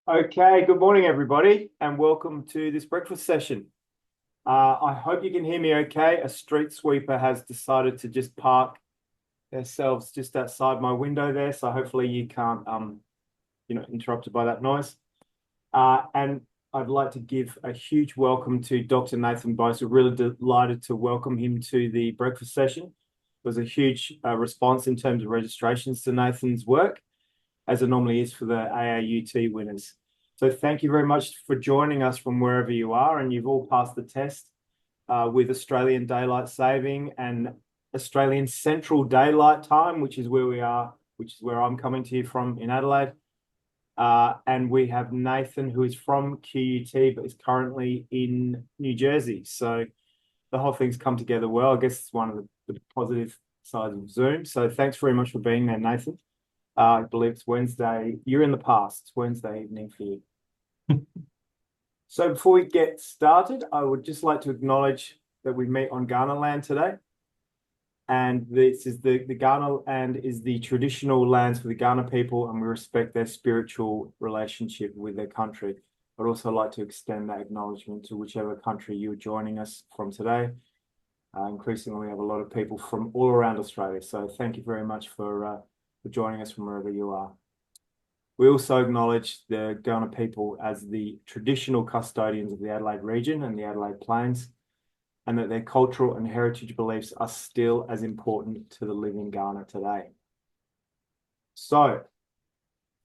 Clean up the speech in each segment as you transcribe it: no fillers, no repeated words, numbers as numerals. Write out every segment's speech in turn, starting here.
Okay, good morning, everybody, and welcome to this breakfast session. I hope you can hear me okay. A street sweeper has decided to just park themselves just outside my window there, so hopefully you can't, interrupted by that noise. And I'd like to give a huge welcome to Dr. Nathan Boase. We're really delighted to welcome him to the breakfast session. It was a huge response in terms of registrations to Nathan's work, as it normally is for the AAUT winners. So thank you very much for joining us from wherever you are, and you've all passed the test with Australian Daylight Saving and Australian Central Daylight Time, which is where we are, which is where I'm coming to you from in Adelaide. And we have Nathan, who is from QUT, but is currently in New Jersey. So the whole thing's come together well. I guess it's one of the positive sides of Zoom. So thanks very much for being there, Nathan. I believe it's Wednesday. You're in the past. It's Wednesday evening for you. So before we get started, I would just like to acknowledge that we meet on Kaurna land today. And this is the Kaurna land is the traditional lands for the Kaurna people, and we respect their spiritual relationship with their country. I'd also like to extend that acknowledgement to whichever country you're joining us from today. Increasingly, we have a lot of people from all around Australia. So thank you very much for joining us from wherever you are. We also acknowledge the Kaurna people as the traditional custodians of the Adelaide region and the Adelaide Plains, and that their cultural and heritage beliefs are still as important to the living Kaurna today. So,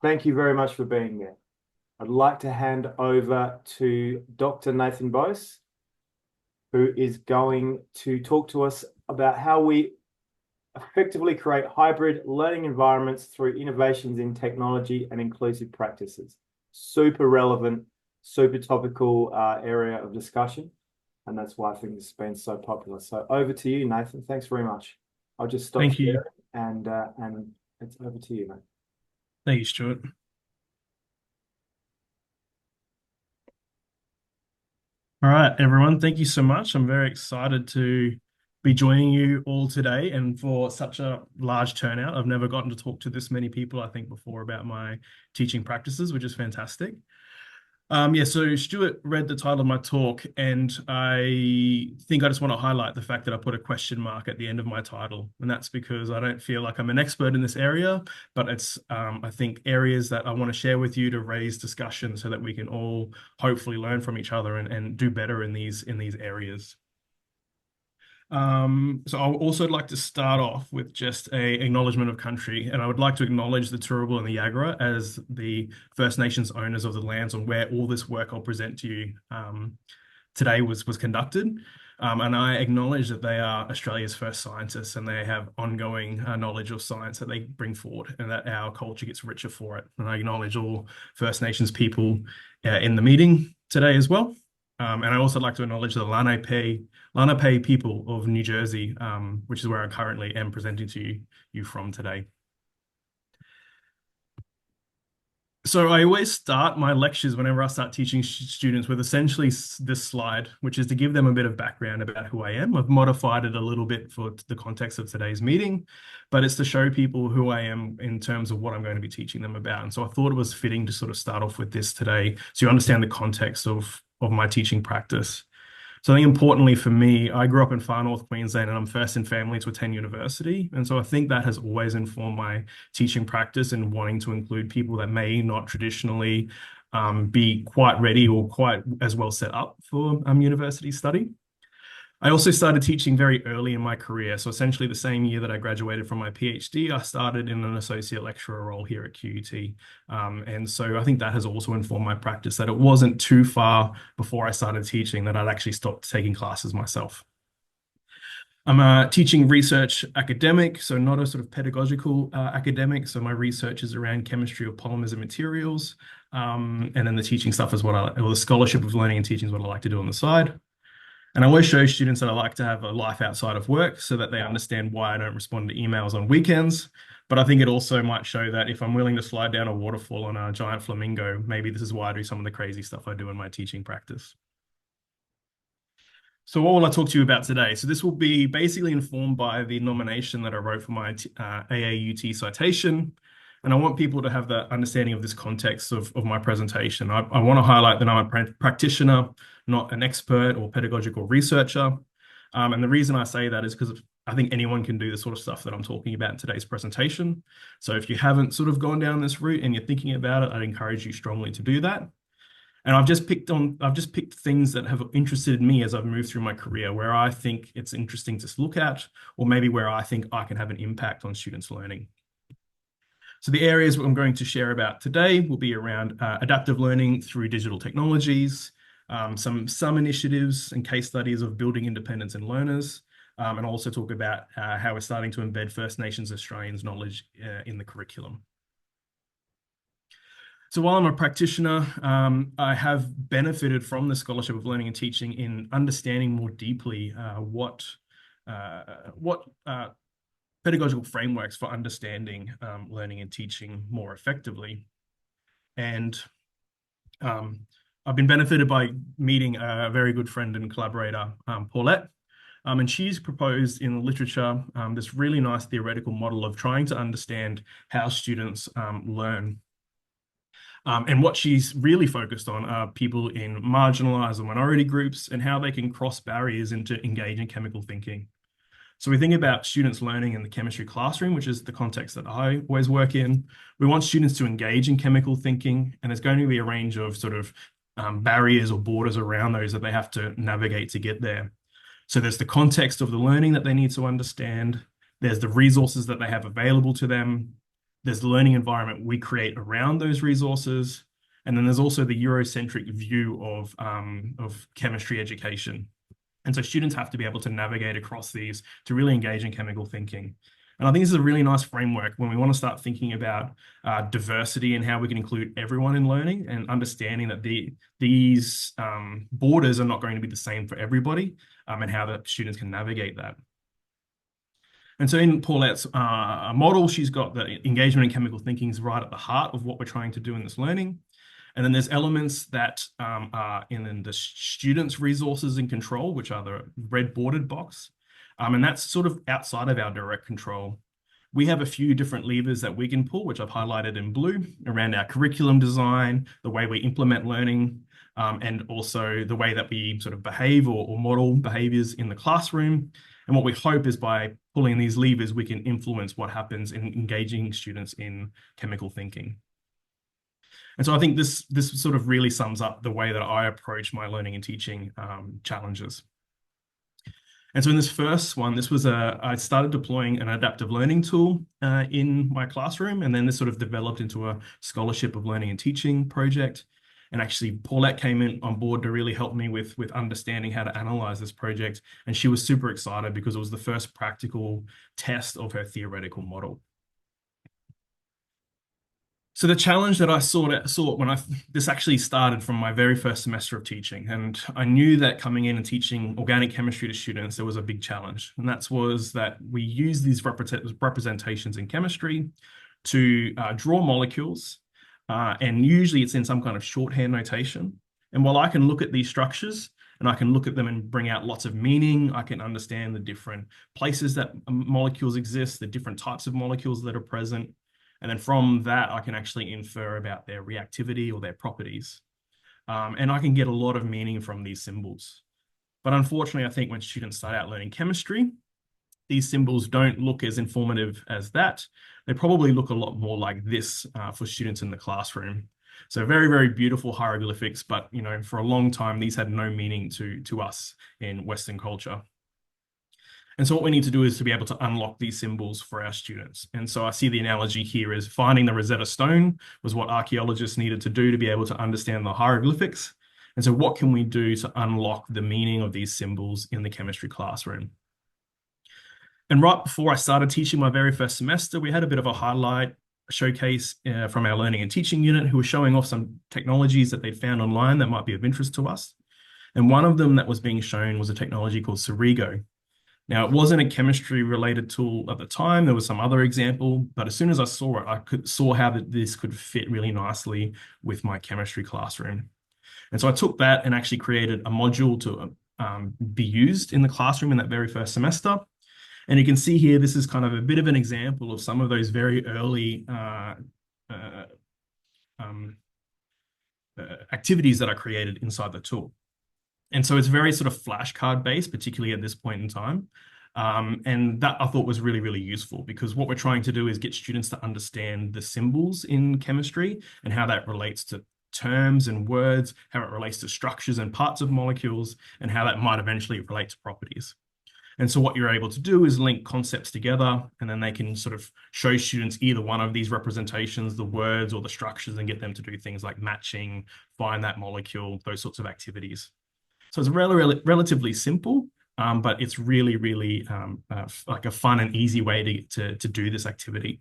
thank you very much for being there. I'd like to hand over to Dr. Nathan Boase, who is going to talk to us about how we effectively create hybrid learning environments through innovations in technology and inclusive practices. Super relevant, super topical area of discussion. And that's why I think this has been so popular. So over to you, Nathan. Thanks very much. I'll just stop Thank you. sharing and it's over to you, mate. Thank you, Stuart. All right, everyone. Thank you so much. I'm very excited to be joining you all today and for such a large turnout. I've never gotten to talk to this many people, I think, before about my teaching practices, which is fantastic. So Stuart read the title of my talk, and I think I just want to highlight the fact that I put a question mark at the end of my title. And that's because I don't feel like I'm an expert in this area, but it's, I think, areas that I want to share with you to raise discussion so that we can all hopefully learn from each other and do better in these areas. So I would also like to start off with just a acknowledgement of country, and I would like to acknowledge the Turrbal and the Yagara as the First Nations owners of the lands on where all this work I'll present to you today was conducted. And I acknowledge that they are Australia's first scientists and they have ongoing knowledge of science that they bring forward and that our culture gets richer for it. And I acknowledge all First Nations people in the meeting today as well. And I also like to acknowledge the Lenape people of New Jersey, which is where I currently am presenting to you from today. So I always start my lectures whenever I start teaching students with essentially this slide, which is to give them a bit of background about who I am. I've modified it a little bit for the context of today's meeting, but it's to show people who I am in terms of what I'm going to be teaching them about. And so I thought it was fitting to sort of start off with this today so you understand the context of my teaching practice. So I think importantly for me, I grew up in far north Queensland and I'm first in family to attend university. And so I think that has always informed my teaching practice and wanting to include people that may not traditionally be quite ready or quite as well set up for university study. I also started teaching very early in my career. So essentially the same year that I graduated from my PhD, I started in an associate lecturer role here at QUT. And so I think that has also informed my practice that it wasn't too far before I started teaching that I'd actually stopped taking classes myself. I'm a teaching research academic, so not a sort of pedagogical academic. So my research is around chemistry of polymers and materials. And then the teaching stuff is or the scholarship of learning and teaching is what I like to do on the side. And I always show students that I like to have a life outside of work so that they understand why I don't respond to emails on weekends. But I think it also might show that if I'm willing to slide down a waterfall on a giant flamingo, maybe this is why I do some of the crazy stuff I do in my teaching practice. So what will I talk to you about today? So this will be basically informed by the nomination that I wrote for my AAUT citation. And I want people to have the understanding of this context of my presentation. I want to highlight that I'm a practitioner, not an expert or pedagogical researcher. And the reason I say that is because I think anyone can do the sort of stuff that I'm talking about in today's presentation. So if you haven't sort of gone down this route and you're thinking about it, I'd encourage you strongly to do that. And I've just picked things that have interested me as I've moved through my career, where I think it's interesting to look at, or maybe where I think I can have an impact on students' learning. So the areas I'm going to share about today will be around adaptive learning through digital technologies, some initiatives and case studies of building independence in learners, and also talk about how we're starting to embed First Nations Australians knowledge in the curriculum. So while I'm a practitioner, I have benefited from the Scholarship of Learning and Teaching in understanding more deeply what pedagogical frameworks for understanding learning and teaching more effectively. And I've been benefited by meeting a very good friend and collaborator, Paulette. And she's proposed in the literature this really nice theoretical model of trying to understand how students learn. And what she's really focused on are people in marginalized or minority groups and how they can cross barriers into engage in chemical thinking. So we think about students learning in the chemistry classroom, which is the context that I always work in. We want students to engage in chemical thinking, and there's going to be a range of sort of barriers or borders around those that they have to navigate to get there. So there's the context of the learning that they need to understand. There's the resources that they have available to them. There's the learning environment we create around those resources. And then there's also the Eurocentric view of chemistry education. And so students have to be able to navigate across these to really engage in chemical thinking. And I think this is a really nice framework when we want to start thinking about diversity and how we can include everyone in learning, and understanding that these borders are not going to be the same for everybody, and how the students can navigate that. And so in Paulette's model, she's got the engagement in chemical thinking is right at the heart of what we're trying to do in this learning. And then there's elements that are in the students' resources and control, which are the red bordered box. And that's sort of outside of our direct control. We have a few different levers that we can pull, which I've highlighted in blue, around our curriculum design, the way we implement learning, and also the way that we sort of behave or model behaviors in the classroom. And what we hope is by pulling these levers, we can influence what happens in engaging students in chemical thinking. And so I think this sort of really sums up the way that I approach my learning and teaching challenges. And so in this first one, I started deploying an adaptive learning tool in my classroom, and then this sort of developed into a Scholarship of Learning and Teaching project. And actually, Paulette came in on board to really help me with understanding how to analyze this project. And she was super excited because it was the first practical test of her theoretical model. So the challenge that I saw when this actually started from my very first semester of teaching, and I knew that coming in and teaching organic chemistry to students, there was a big challenge. And that was that we use these representations in chemistry to draw molecules, and usually it's in some kind of shorthand notation. And while I can look at these structures and I can look at them and bring out lots of meaning, I can understand the different places that molecules exist, the different types of molecules that are present. And then from that, I can actually infer about their reactivity or their properties. And I can get a lot of meaning from these symbols. But unfortunately, I think when students start out learning chemistry, these symbols don't look as informative as that. They probably look a lot more like this for students in the classroom. So very, very beautiful hieroglyphics, but for a long time, these had no meaning to us in Western culture. And so what we need to do is to be able to unlock these symbols for our students. And so I see the analogy here is finding the Rosetta Stone was what archaeologists needed to do to be able to understand the hieroglyphics. And so what can we do to unlock the meaning of these symbols in the chemistry classroom? And right before I started teaching my very first semester, we had a bit of a showcase from our learning and teaching unit who were showing off some technologies that they'd found online that might be of interest to us. And one of them that was being shown was a technology called Cerigo. Now, it wasn't a chemistry-related tool at the time. There was some other example, but as soon as I saw it, I saw how this could fit really nicely with my chemistry classroom. And so I took that and actually created a module to be used in the classroom in that very first semester. And you can see here, this is kind of a bit of an example of some of those very early uh, um, activities that are created inside the tool. And so it's very sort of flashcard based, particularly at this point in time. And that I thought was really, really useful because what we're trying to do is get students to understand the symbols in chemistry and how that relates to terms and words, how it relates to structures and parts of molecules, and how that might eventually relate to properties. And so what you're able to do is link concepts together, and then they can sort of show students either one of these representations, the words or the structures, and get them to do things like matching, find that molecule, those sorts of activities. So it's relatively simple, but it's really, really like a fun and easy way to do this activity.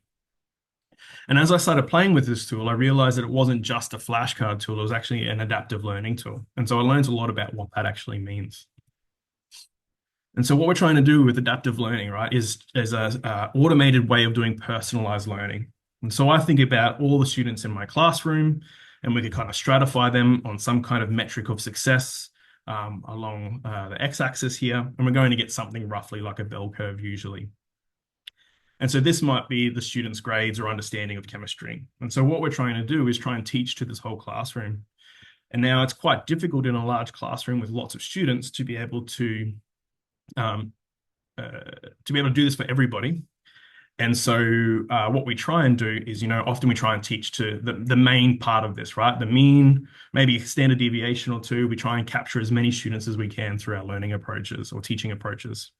And as I started playing with this tool, I realized that it wasn't just a flashcard tool, it was actually an adaptive learning tool. And so I learned a lot about what that actually means. And so what we're trying to do with adaptive learning, right, is a automated way of doing personalized learning. And so I think about all the students in my classroom, and we could kind of stratify them on some kind of metric of success along the x-axis here, and we're going to get something roughly like a bell curve usually. And so this might be the students' grades or understanding of chemistry. And so what we're trying to do is try and teach to this whole classroom. And now it's quite difficult in a large classroom with lots of students to be able to do this for everybody. And so what we try and do is, often we try and teach to the main part of this, right? The mean, maybe a standard deviation or two. We try and capture as many students as we can through our learning approaches or teaching approaches.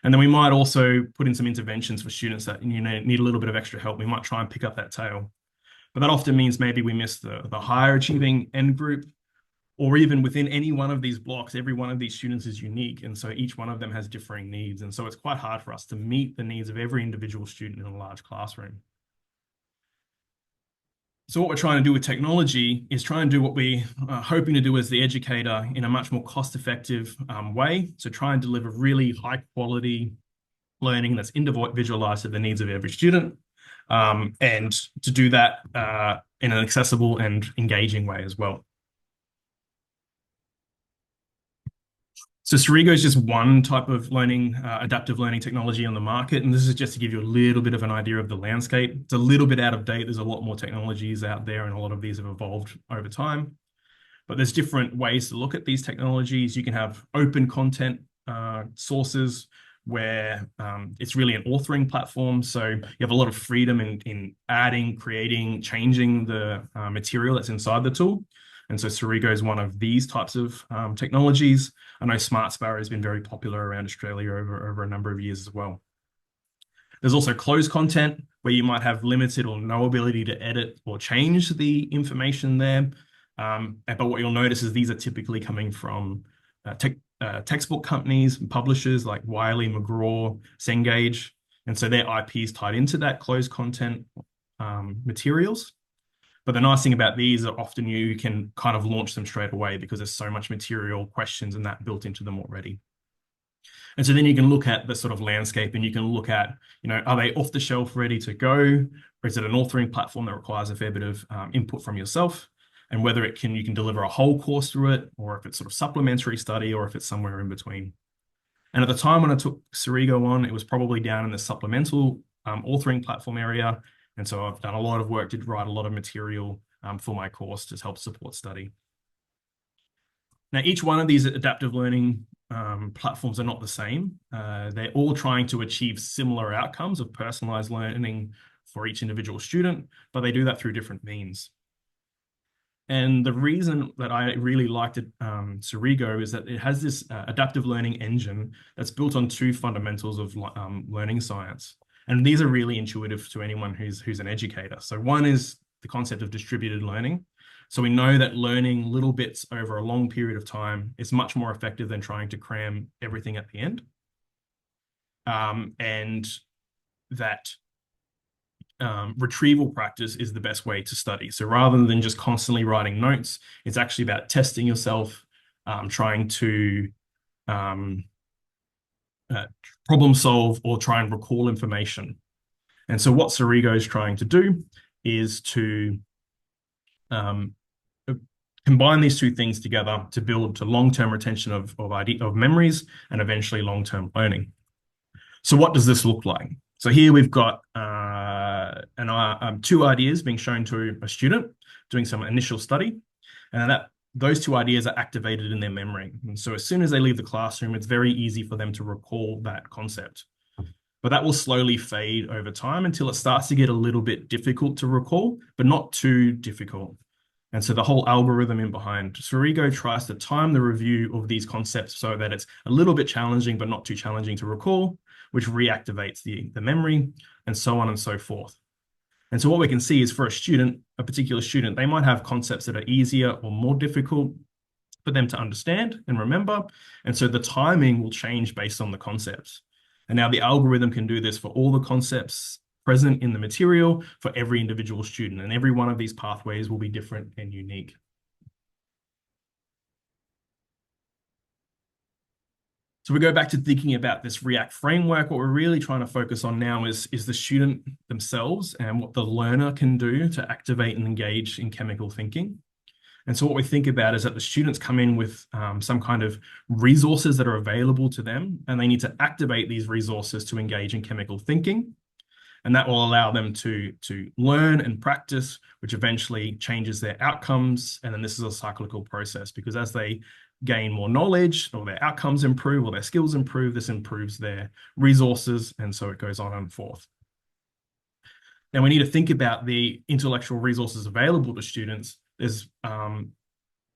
And then we might also put in some interventions for students that need a little bit of extra help. We might try and pick up that tail. But that often means maybe we miss the higher achieving end group, or even within any one of these blocks, every one of these students is unique. And so each one of them has differing needs. And so it's quite hard for us to meet the needs of every individual student in a large classroom. So what we're trying to do with technology is try and do what we are hoping to do as the educator in a much more cost-effective way. So try and deliver really high quality learning that's individualized to the needs of every student. And to do that in an accessible and engaging way as well. So Surigo is just one type of learning, adaptive learning technology on the market. And this is just to give you a little bit of an idea of the landscape. It's a little bit out of date. There's a lot more technologies out there, and a lot of these have evolved over time. But there's different ways to look at these technologies. You can have open content sources where it's really an authoring platform. So you have a lot of freedom in adding, creating, changing the material that's inside the tool. And so Surigo is one of these types of technologies. I know Smart Sparrow has been very popular around Australia over a number of years as well. There's also closed content where you might have limited or no ability to edit or change the information there. But what you'll notice is these are typically coming from textbook companies and publishers like Wiley, McGraw, Cengage. And so their IP is tied into that closed content materials. But the nice thing about these are often you can kind of launch them straight away because there's so much material, questions, and that built into them already. And so then you can look at the sort of landscape and you can look at, are they off the shelf ready to go? Or is it an authoring platform that requires a fair bit of input from yourself? And whether you can deliver a whole course through it, or if it's sort of supplementary study, or if it's somewhere in between. And at the time when I took Surigo on, it was probably down in the supplemental authoring platform area. And so I've done a lot of work to write a lot of material for my course to help support study. Now, each one of these adaptive learning platforms are not the same. They're all trying to achieve similar outcomes of personalized learning for each individual student, but they do that through different means. And the reason that I really liked it, Surigo, is that it has this adaptive learning engine that's built on two fundamentals of learning science. And these are really intuitive to anyone who's an educator. So one is the concept of distributed learning. So we know that learning little bits over a long period of time is much more effective than trying to cram everything at the end. And that retrieval practice is the best way to study. So rather than just constantly writing notes, it's actually about testing yourself, trying to problem solve or try and recall information. And so what Surigo is trying to do is to combine these two things together to build to long-term retention of memories and eventually long-term learning. So what does this look like? So here we've got two ideas being shown to a student doing some initial study, and those two ideas are activated in their memory. And so as soon as they leave the classroom, it's very easy for them to recall that concept. But that will slowly fade over time until it starts to get a little bit difficult to recall, but not too difficult. And so the whole algorithm in behind Sirigo tries to time the review of these concepts so that it's a little bit challenging, but not too challenging to recall, which reactivates the memory, and so on and so forth. And so what we can see is for a particular student, they might have concepts that are easier or more difficult for them to understand and remember. And so the timing will change based on the concepts. And now the algorithm can do this for all the concepts present in the material for every individual student. And every one of these pathways will be different and unique. So we go back to thinking about this React framework. What we're really trying to focus on now is the student themselves and what the learner can do to activate and engage in chemical thinking. And so what we think about is that the students come in with some kind of resources that are available to them, and they need to activate these resources to engage in chemical thinking. And that will allow them to learn and practice, which eventually changes their outcomes. And then this is a cyclical process, because as they gain more knowledge, or their outcomes improve, or their skills improve, this improves their resources, and so it goes on and forth. Now we need to think about the intellectual resources available to students. There's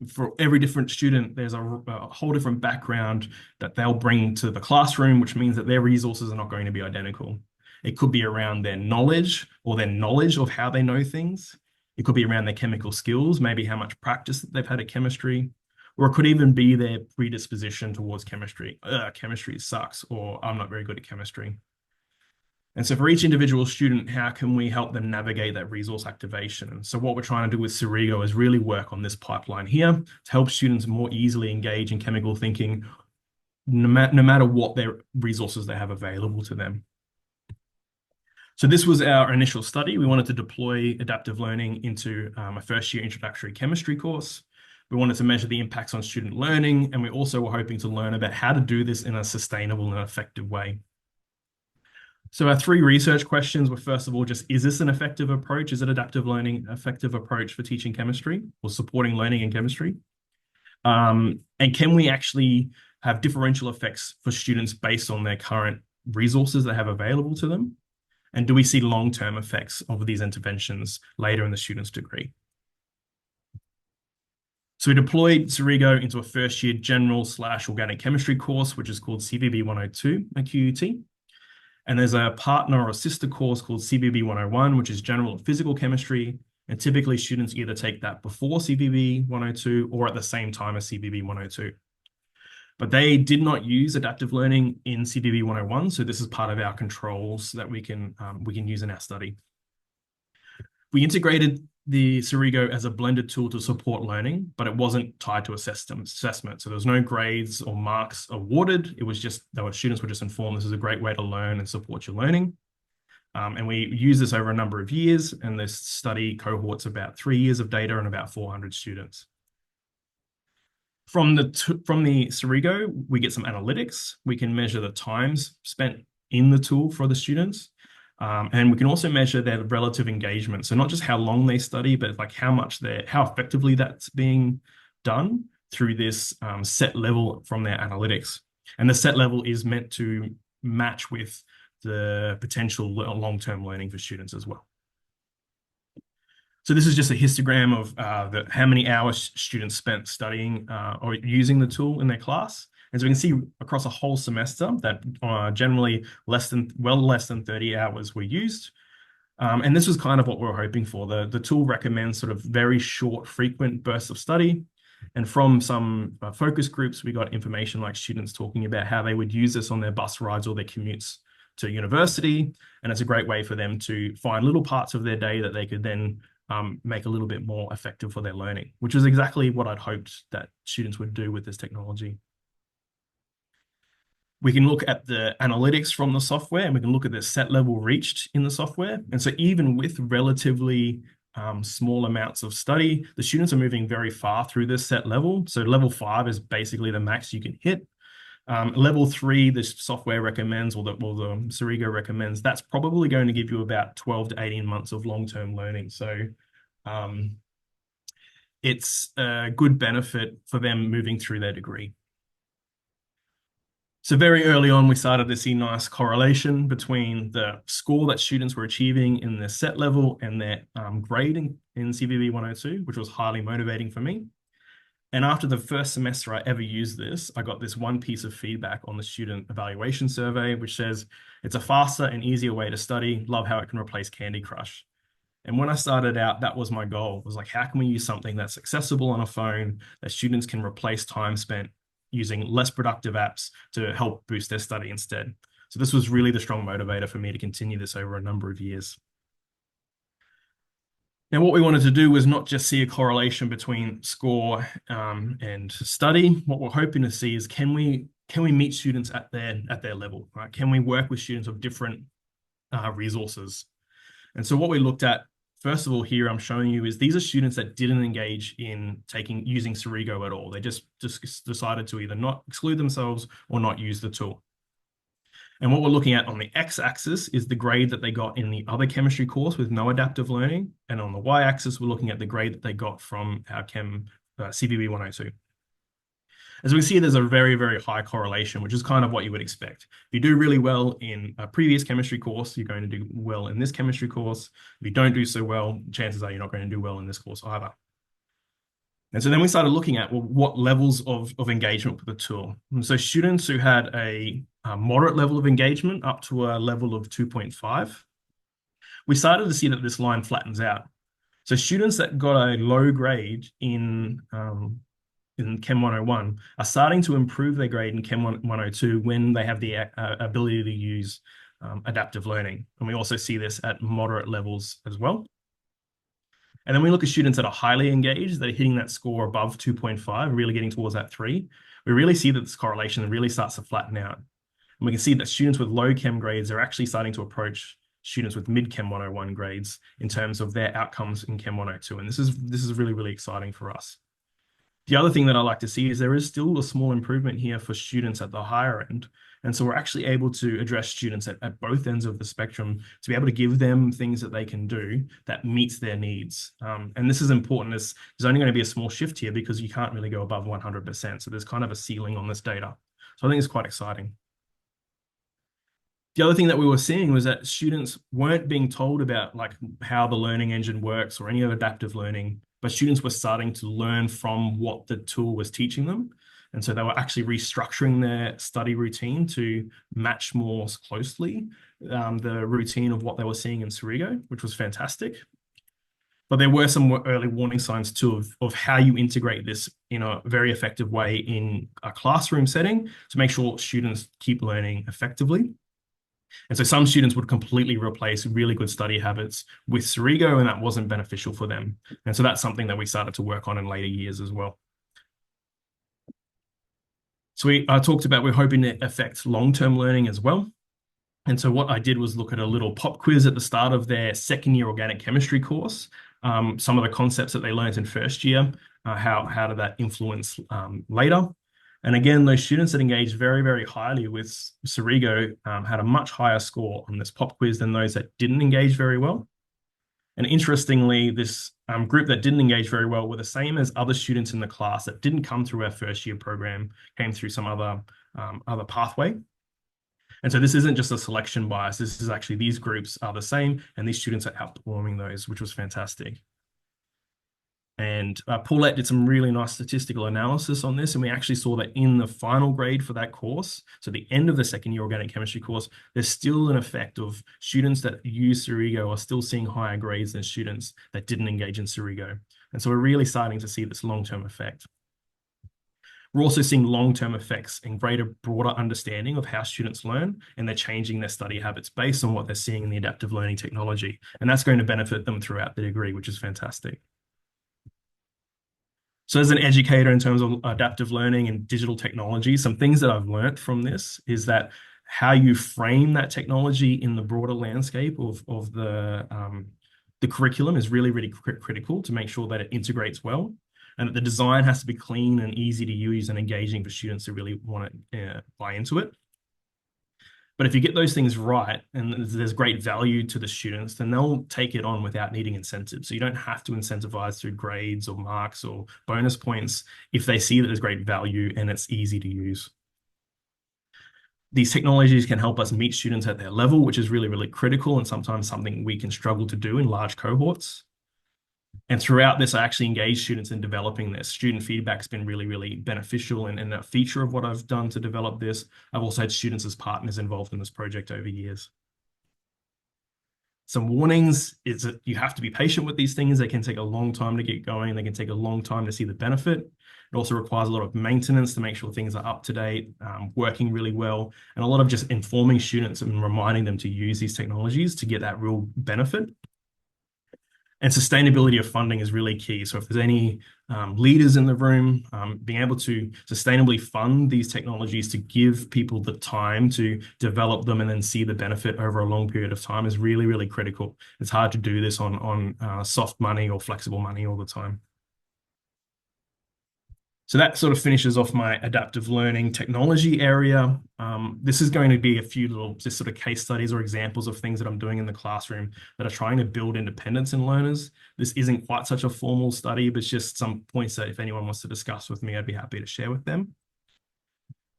for every different student, there's a whole different background that they'll bring to the classroom, which means that their resources are not going to be identical. It could be around their knowledge, or their knowledge of how they know things. It could be around their chemical skills, maybe how much practice that they've had at chemistry, or it could even be their predisposition towards chemistry. Chemistry sucks, or I'm not very good at chemistry. And so for each individual student, how can we help them navigate that resource activation? And so what we're trying to do with Sirigo is really work on this pipeline here to help students more easily engage in chemical thinking, no matter what their resources they have available to them. So this was our initial study. We wanted to deploy adaptive learning into a first-year introductory chemistry course. We wanted to measure the impacts on student learning, and we also were hoping to learn about how to do this in a sustainable and effective way. So our three research questions were, first of all, just, is this an effective approach? Is it adaptive learning an effective approach for teaching chemistry or supporting learning in chemistry? And can we actually have differential effects for students based on their current resources they have available to them? And do we see long-term effects of these interventions later in the student's degree? So we deployed Sirigo into a first-year general/organic chemistry course, which is called CVB 102 at QUT. And there's a partner or sister course called CVB 101, which is general physical chemistry. And typically students either take that before CVB 102 or at the same time as CVB 102. But they did not use adaptive learning in CVB 101. So this is part of our controls that we can use in our study. We integrated the Sirigo as a blended tool to support learning, but it wasn't tied to assessment. So there was no grades or marks awarded. It was just, students were just informed this is a great way to learn and support your learning. And we use this over a number of years, and this study cohorts about 3 years of data and about 400 students. From the Sirigo, we get some analytics. We can measure the times spent in the tool for the students. And we can also measure their relative engagement. So not just how long they study, but like how effectively that's being done through this set level from their analytics. And the set level is meant to match with the potential long-term learning for students as well. So this is just a histogram of how many hours students spent studying or using the tool in their class. And so we can see across a whole semester that generally less than 30 hours were used. And this was kind of what we were hoping for. The tool recommends sort of very short, frequent bursts of study. And from some focus groups, we got information like students talking about how they would use this on their bus rides or their commutes to university. And it's a great way for them to find little parts of their day that they could then make a little bit more effective for their learning, which is exactly what I'd hoped that students would do with this technology. We can look at the analytics from the software, and we can look at the set level reached in the software. And so even with relatively small amounts of study, the students are moving very far through this set level. So level 5 is basically the max you can hit. Level 3, the software recommends, or the Cerigo recommends, that's probably going to give you about 12 to 18 months of long-term learning. So um, it's a good benefit for them moving through their degree. So very early on, we started to see nice correlation between the score that students were achieving in their set level and their grade in CVB 102, which was highly motivating for me. And after the first semester I ever used this, I got this one piece of feedback on the student evaluation survey, which says, it's a faster and easier way to study. Love how it can replace Candy Crush. And when I started out, that was my goal. It was like, how can we use something that's accessible on a phone that students can replace time spent using less productive apps to help boost their study instead? So this was really the strong motivator for me to continue this over a number of years. Now, what we wanted to do was not just see a correlation between score and study. What we're hoping to see is can we meet students at their level, right? Can we work with students of different resources? And so what we looked at, first of all, here I'm showing you is these are students that didn't engage in using Cerigo at all. They just decided to either not exclude themselves or not use the tool. And what we're looking at on the x-axis is the grade that they got in the other chemistry course with no adaptive learning. And on the y-axis, we're looking at the grade that they got from our CVB 102. As we see, there's a very, very high correlation, which is kind of what you would expect. If you do really well in a previous chemistry course, you're going to do well in this chemistry course. If you don't do so well, chances are you're not going to do well in this course either. And so then we started looking at, well, what levels of engagement with the tool. And so students who had a moderate level of engagement up to a level of 2.5, we started to see that this line flattens out. So students that got a low grade in Chem 101 are starting to improve their grade in Chem 102 when they have the ability to use adaptive learning. And we also see this at moderate levels as well. And then we look at students that are highly engaged, that are hitting that score above 2.5, really getting towards that 3. We really see that this correlation really starts to flatten out. And we can see that students with low chem grades are actually starting to approach students with mid-Chem 101 grades in terms of their outcomes in Chem 102. And this is really, really exciting for us. The other thing that I like to see is there is still a small improvement here for students at the higher end. And so we're actually able to address students at both ends of the spectrum to be able to give them things that they can do that meets their needs. And this is important as there's only going to be a small shift here because you can't really go above 100%. So there's kind of a ceiling on this data. So I think it's quite exciting. The other thing that we were seeing was that students weren't being told about like how the learning engine works or any of adaptive learning, but students were starting to learn from what the tool was teaching them. And so they were actually restructuring their study routine to match more closely the routine of what they were seeing in Cerigo, which was fantastic. But there were some early warning signs too of how you integrate this in a very effective way in a classroom setting to make sure students keep learning effectively. And so some students would completely replace really good study habits with Cerigo, and that wasn't beneficial for them. And so that's something that we started to work on in later years as well. So we talked about we're hoping to affect long-term learning as well. And so what I did was look at a little pop quiz at the start of their second year organic chemistry course, some of the concepts that they learned in first year, how did that influence later. And again, those students that engaged very, very highly with Cerigo had a much higher score on this pop quiz than those that didn't engage very well. And interestingly, this group that didn't engage very well were the same as other students in the class that didn't come through our first year program, came through some other pathway. And so this isn't just a selection bias. This is actually these groups are the same, and these students are outperforming those, which was fantastic. And Paulette did some really nice statistical analysis on this, and we actually saw that in the final grade for that course, so the end of the second year organic chemistry course, there's still an effect of students that use Cerigo are still seeing higher grades than students that didn't engage in Cerigo. And so we're really starting to see this long-term effect. We're also seeing long-term effects and greater, broader understanding of how students learn, and they're changing their study habits based on what they're seeing in the adaptive learning technology. And that's going to benefit them throughout the degree, which is fantastic. So as an educator in terms of adaptive learning and digital technology, some things that I've learned from this is that how you frame that technology in the broader landscape of the curriculum is really, really critical to make sure that it integrates well. and the design has to be clean and easy to use and engaging for students to really want to buy into it. But if you get those things right and there's great value to the students, then they'll take it on without needing incentives. So you don't have to incentivize through grades or marks or bonus points if they see that there's great value and it's easy to use. These technologies can help us meet students at their level, which is really, really critical and sometimes something we can struggle to do in large cohorts. And throughout this, I actually engage students in developing this. Student feedback's been really, really beneficial and a feature of what I've done to develop this. I've also had students as partners involved in this project over years. Some warnings is that you have to be patient with these things. They can take a long time to get going. They can take a long time to see the benefit. It also requires a lot of maintenance to make sure things are up to date, working really well, and a lot of just informing students and reminding them to use these technologies to get that real benefit. And sustainability of funding is really key. So if there's any leaders in the room, being able to sustainably fund these technologies to give people the time to develop them and then see the benefit over a long period of time is really, really critical. It's hard to do this on soft money or flexible money all the time. So that sort of finishes off my adaptive learning technology area. This is going to be a few little just sort of case studies or examples of things that I'm doing in the classroom that are trying to build independence in learners. This isn't quite such a formal study, but it's just some points that if anyone wants to discuss with me, I'd be happy to share with them.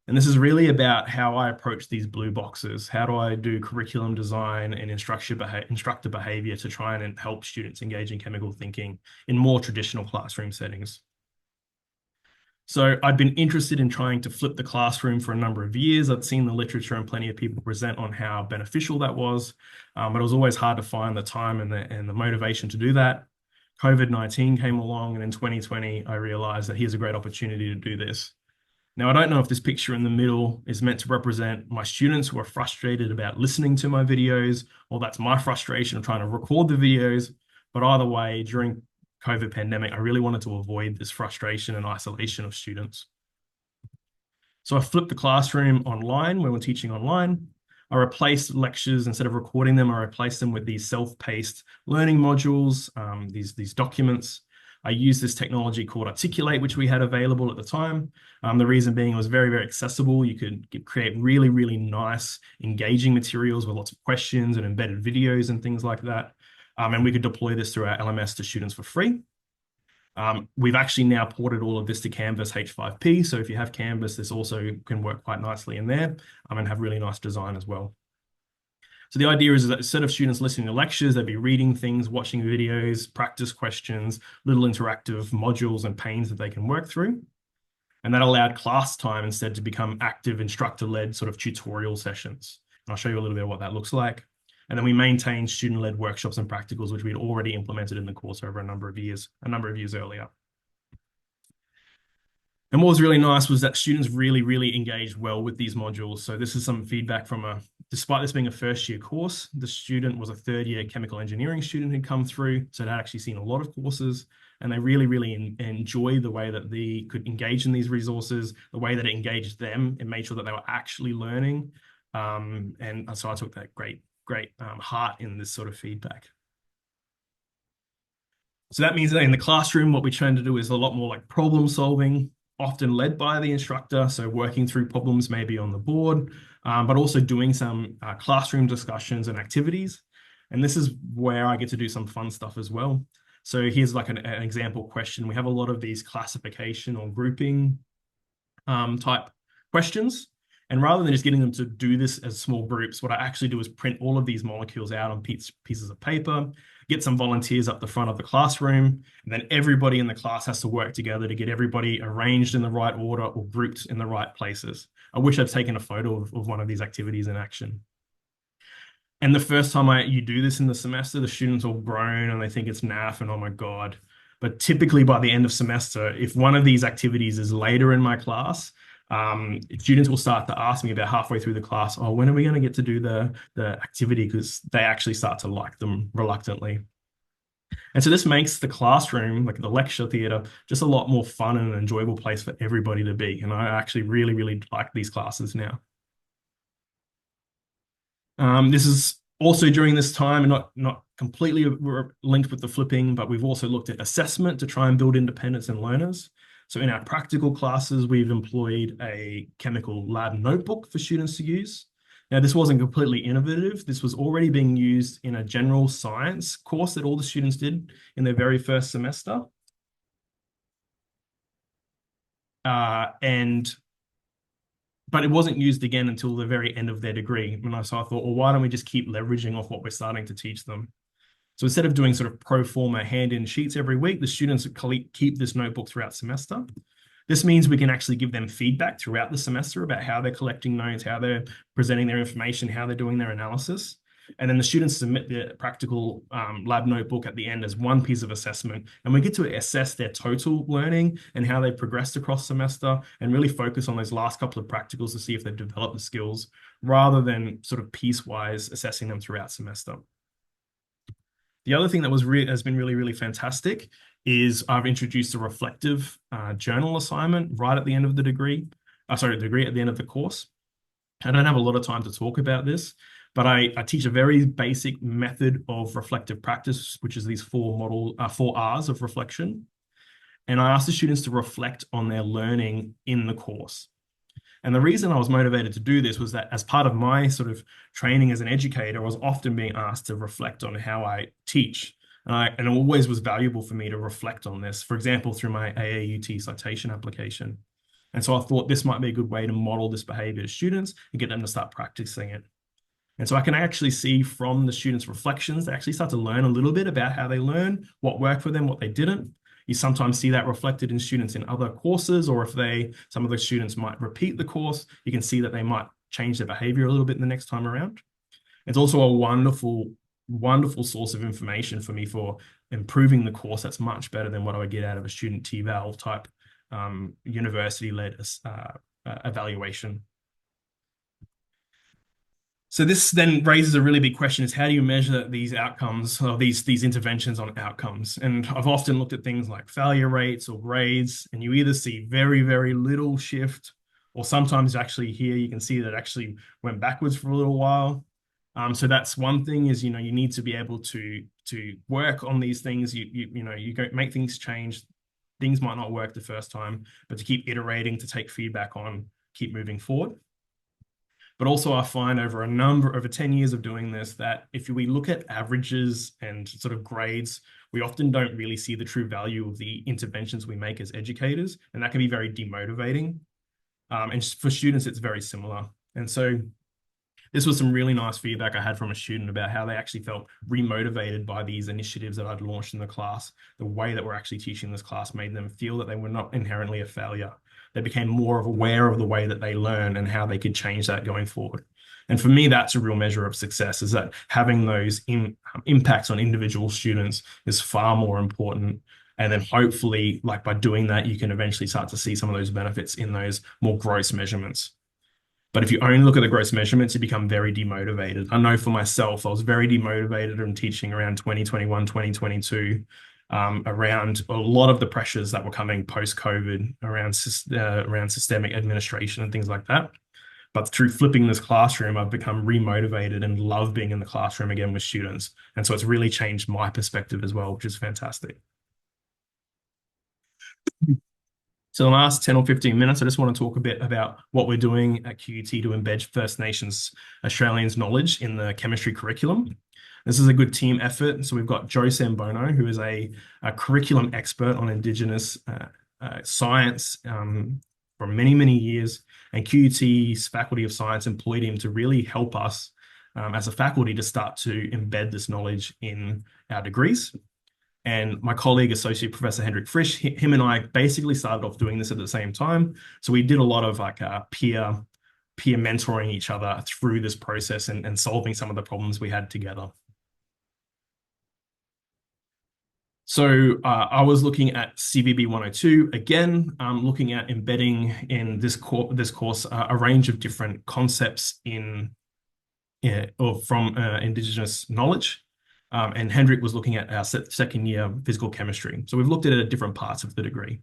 And this is really about how I approach these blue boxes. How do I do curriculum design and instructor behavior to try and help students engage in chemical thinking in more traditional classroom settings? So I'd been interested in trying to flip the classroom for a number of years. I'd seen the literature and plenty of people present on how beneficial that was, but it was always hard to find the time and the motivation to do that. COVID-19 came along, and in 2020, I realized that here's a great opportunity to do this. Now, I don't know if this picture in the middle is meant to represent my students who are frustrated about listening to my videos, or that's my frustration of trying to record the videos, but either way, during COVID pandemic, I really wanted to avoid this frustration and isolation of students. So I flipped the classroom online when we're teaching online. I replaced lectures, instead of recording them, I replaced them with these self-paced learning modules, these documents. I used this technology called Articulate, which we had available at the time. The reason being it was very, very accessible. You could create really, really nice, engaging materials with lots of questions and embedded videos and things like that. And we could deploy this through our LMS to students for free. We've actually now ported all of this to Canvas H5P. So if you have Canvas, this also can work quite nicely in there and have really nice design as well. So the idea is that instead of students listening to lectures, they'd be reading things, watching videos, practice questions, little interactive modules and panes that they can work through. And that allowed class time instead to become active instructor-led sort of tutorial sessions. And I'll show you a little bit of what that looks like. And then we maintained student-led workshops and practicals, which we'd already implemented in the course over a number of years earlier. And what was really nice was that students really, really engaged well with these modules. So this is some feedback from despite this being a first year course, the student was a third year chemical engineering student who'd come through. So they'd actually seen a lot of courses, and they really, really enjoyed the way that they could engage in these resources, the way that it engaged them and made sure that they were actually learning. And so I took that great heart in this sort of feedback. So that means that in the classroom, what we're trying to do is a lot more like problem solving, often led by the instructor. So working through problems maybe on the board, but also doing some classroom discussions and activities. And this is where I get to do some fun stuff as well. So here's like an example question. We have a lot of these classification or grouping type questions. And rather than just getting them to do this as small groups, what I actually do is print all of these molecules out on pieces of paper, get some volunteers up the front of the classroom, and then everybody in the class has to work together to get everybody arranged in the right order or grouped in the right places. I wish I'd taken a photo of one of these activities in action. And the first time you do this in the semester, the students all groan and they think it's naff and oh my God. But typically by the end of semester, if one of these activities is later in my class, students will start to ask me about halfway through the class, oh, when are we going to get to do the activity? Because they actually start to like them reluctantly. And so this makes the classroom, like the lecture theatre, just a lot more fun and an enjoyable place for everybody to be. And I actually really, really like these classes now. This is Also during this time, and not completely linked with the flipping, but we've also looked at assessment to try and build independence in learners. So in our practical classes, we've employed a chemical lab notebook for students to use. Now, this wasn't completely innovative. This was already being used in a general science course that all the students did in their very first semester. But it wasn't used again until the very end of their degree. So I thought, well, why don't we just keep leveraging off what we're starting to teach them? So instead of doing sort of pro forma hand-in sheets every week, the students keep this notebook throughout semester. This means we can actually give them feedback throughout the semester about how they're collecting notes, how they're presenting their information, how they're doing their analysis. And then the students submit the practical lab notebook at the end as one piece of assessment. And we get to assess their total learning and how they progressed across semester and really focus on those last couple of practicals to see if they've developed the skills rather than sort of piecewise assessing them throughout semester. The other thing that has been really fantastic is I've introduced a reflective journal assignment right at the end of the degree. Degree at the end of the course. I don't have a lot of time to talk about this, but I teach a very basic method of reflective practice, which is these four R's of reflection. And I ask the students to reflect on their learning in the course. And the reason I was motivated to do this was that as part of my sort of training as an educator, I was often being asked to reflect on how I teach. And it always was valuable for me to reflect on this, for example, through my AAUT citation application. And so I thought this might be a good way to model this behavior to students and get them to start practicing it. And so I can actually see from the students' reflections, they actually start to learn a little bit about how they learn, what worked for them, what they didn't. You sometimes see that reflected in students in other courses, or if some of those students might repeat the course, you can see that they might change their behavior a little bit the next time around. It's also a wonderful source of information for me for improving the course. That's much better than what I would get out of a student T-Val type university-led evaluation. So this then raises a really big question: is how do you measure these outcomes or these interventions on outcomes? And I've often looked at things like failure rates or grades, and you either see very little shift, or sometimes actually here you can see that it actually went backwards for a little while. So that's one thing is, you need to be able to work on these things. You go make things change. Things might not work the first time, but to keep iterating, to take feedback on, keep moving forward. But also I find over 10 years of doing this, that if we look at averages and sort of grades, we often don't really see the true value of the interventions we make as educators. And that can be very demotivating. And for students, it's very similar. And so this was some really nice feedback I had from a student about how they actually felt remotivated by these initiatives that I'd launched in the class. The way that we're actually teaching this class made them feel that they were not inherently a failure. They became more aware of the way that they learn and how they could change that going forward. And for me, that's a real measure of success, is that having those impacts on individual students is far more important. And then hopefully, like by doing that, you can eventually start to see some of those benefits in those more gross measurements. But if you only look at the gross measurements, you become very demotivated. I know for myself, I was very demotivated in teaching around 2021, 2022, around a lot of the pressures that were coming post-COVID around systemic administration and things like that. But through flipping this classroom, I've become remotivated and love being in the classroom again with students. And so it's really changed my perspective as well, which is fantastic. So the last 10 or 15 minutes, I just want to talk a bit about what we're doing at QUT to embed First Nations Australians' knowledge in the chemistry curriculum. This is a good team effort. So we've got Joe Sambono, who is a curriculum expert on Indigenous science for many years. And QUT's Faculty of Science employed him to really help us as a faculty to start to embed this knowledge in our degrees. And my colleague, Associate Professor Hendrik Frisch, him and I basically started off doing this at the same time. So we did a lot of like peer mentoring each other through this process and solving some of the problems we had together. So I was looking at CVB 102 again, looking at embedding in this course a range of different concepts from Indigenous knowledge. And Hendrik was looking at our second year physical chemistry. So we've looked at it at different parts of the degree.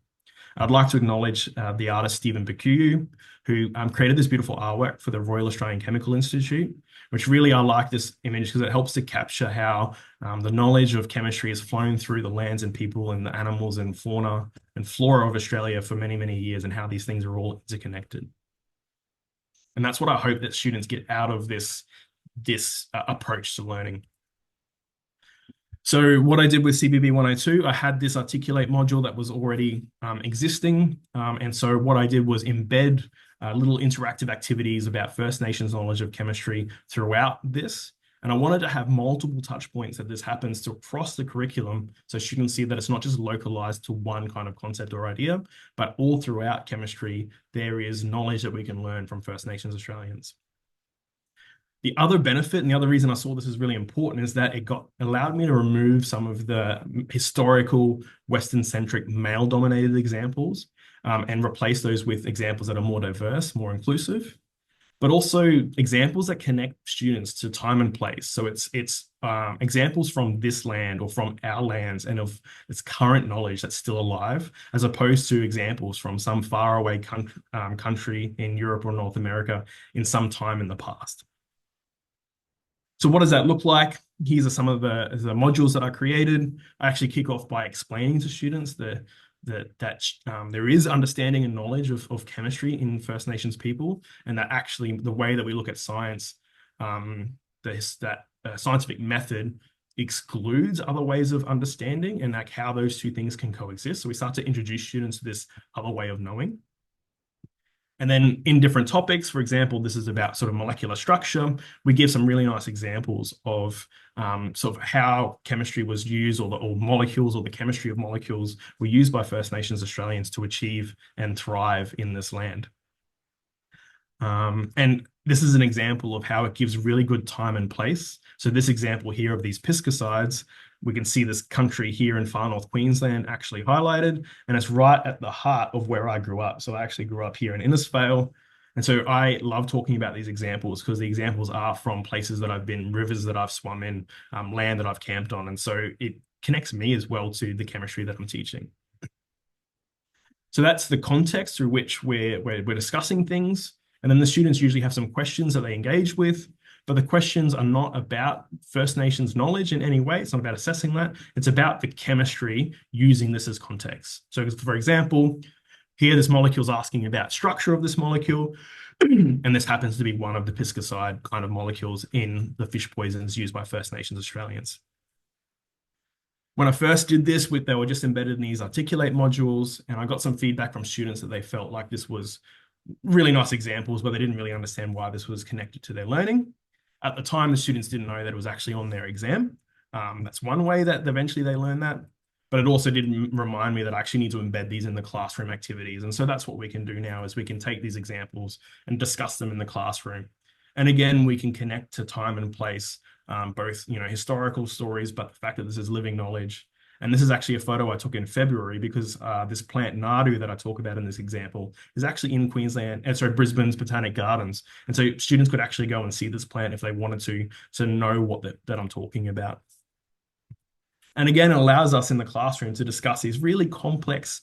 I'd like to acknowledge the artist Stephen Bakuyu, who created this beautiful artwork for the Royal Australian Chemical Institute, which really I like this image because it helps to capture how the knowledge of chemistry has flown through the lands and people and the animals and fauna and flora of Australia for many, many years, and how these things are all interconnected. And that's what I hope that students get out of this approach to learning. So what I did with CBB 102, I had this articulate module that was already existing. And so what I did was embed little interactive activities about First Nations knowledge of chemistry throughout this. And I wanted to have multiple touch points that this happens to across the curriculum, so students see that it's not just localized to one kind of concept or idea, but all throughout chemistry, there is knowledge that we can learn from First Nations Australians. The other benefit and the other reason I saw this as really important is that it allowed me to remove some of the historical Western-centric male-dominated examples and replace those with examples that are more diverse, more inclusive, but also examples that connect students to time and place. So it's examples from this land or from our lands and of its current knowledge that's still alive, as opposed to examples from some faraway country in Europe or North America in some time in the past. So what does that look like? Here's some of the modules that I created. I actually kick off by explaining to students that there is understanding and knowledge of chemistry in First Nations people, and that actually the way that we look at science, that scientific method excludes other ways of understanding, and like how those two things can coexist. So we start to introduce students to this other way of knowing. And then in different topics, for example, this is about sort of molecular structure. We give some really nice examples of sort of how chemistry was used, or molecules, or the chemistry of molecules were used by First Nations Australians to achieve and thrive in this land. And this is an example of how it gives really good time and place. So this example here of these pesticides, we can see this country here in far north Queensland actually highlighted, and it's right at the heart of where I grew up. So I actually grew up here in Innisfail. And so I love talking about these examples because the examples are from places that I've been, rivers that I've swum in, land that I've camped on. And so it connects me as well to the chemistry that I'm teaching. So that's the context through which we're discussing things. And then the students usually have some questions that they engage with, but the questions are not about First Nations knowledge in any way. It's not about assessing that. It's about the chemistry using this as context. So for example, here this molecule is asking about structure of this molecule, and this happens to be one of the pesticide kind of molecules in the fish poisons used by First Nations Australians. When I first did this, they were just embedded in these articulate modules, and I got some feedback from students that they felt like this was really nice examples, but they didn't really understand why this was connected to their learning. At the time, the students didn't know that it was actually on their exam. That's one way that eventually they learn that. But it also did remind me that I actually need to embed these in the classroom activities. And so that's what we can do now, is we can take these examples and discuss them in the classroom. And again, we can connect to time and place, both historical stories, but the fact that this is living knowledge. And this is actually a photo I took in February because this plant Nadu that I talk about in this example is actually in Queensland, Brisbane's Botanic Gardens. And so students could actually go and see this plant if they wanted to know what that I'm talking about. And again, it allows us in the classroom to discuss these really complex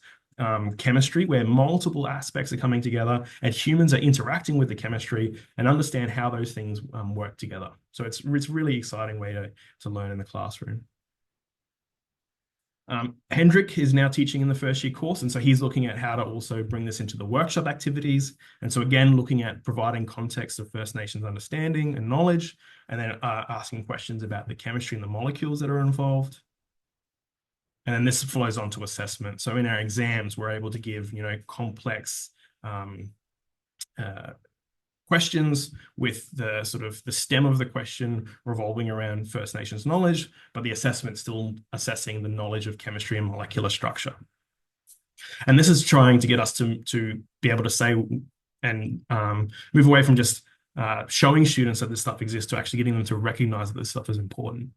chemistry where multiple aspects are coming together and humans are interacting with the chemistry and understand how those things work together. So it's a really exciting way to learn in the classroom. Hendrik is now teaching in the first year course, and so he's looking at how to also bring this into the workshop activities. And so again, looking at providing context of First Nations understanding and knowledge, and then asking questions about the chemistry and the molecules that are involved. And then this flows on to assessment. So in our exams, we're able to give, complex questions with the sort of the stem of the question revolving around First Nations knowledge, but the assessment still assessing the knowledge of chemistry and molecular structure. And this is trying to get us to be able to say and move away from just showing students that this stuff exists to actually getting them to recognize that this stuff is important.